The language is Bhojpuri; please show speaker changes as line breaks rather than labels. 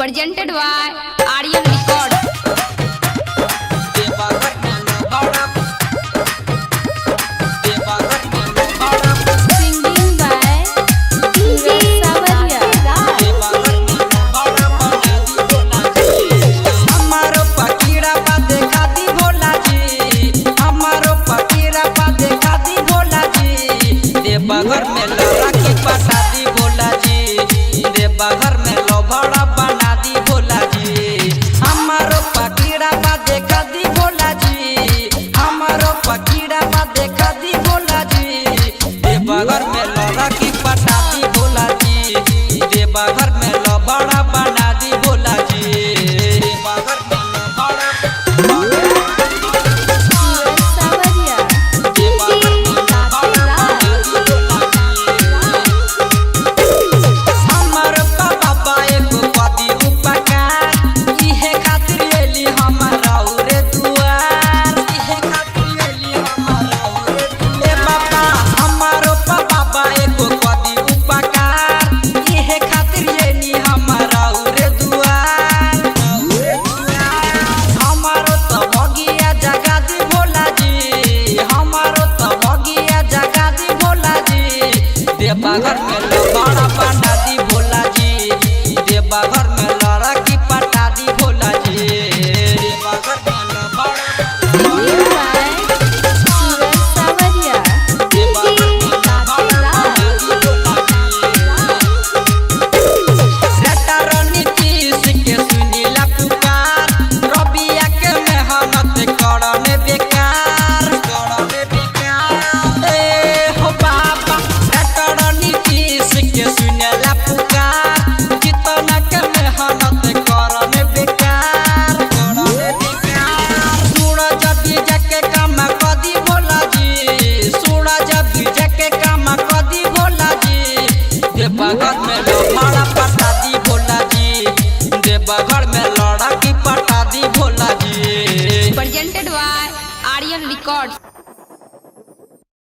presented by Aryan Record. Singing by DJ Savaria.
हमारो पकीड़ा पा देखा दी भोला जी, हमारो पकीड़ा पा देखा दी भोला जी। देवघर में लौरा की पटा दी भोला जी, देवघर में लौड़ा बना दी भोला जी। हमारो पकीड़ा पा देखा दी भोला जी, हमारो पकीड़ा पा देखा दी भोला जी। देवघर में लौरा की पटा दी भोला जी, देवघर में लौड़ा बना दी भोला जी। देवघर में लौड़ा
Savaria.
हमर बाबा एगो पति उपकार, इहे खातिर एली हमरा रे दुआर, इहे खातिर एली हमरा रे दुआर। ए बाबा हमारो बाबा एगो पति उपकार, इहे खातिर एली हमरा रे दुआर। हमारो तो भगिया जगा दी भोला जी, हमारो तो भगिया जगा दी भोला जी। देवघर में लौड़ा बना दी भोला जी, देवघर में लौड़ा की पटा दी भोला जी। देवघर में लौड़ा
Singing by Savaria. देवघर में लौड़ा पटा दी भोला जी, देवघर में लौड़ा की पटा दी Bhola ji. Presented by Aryan Records.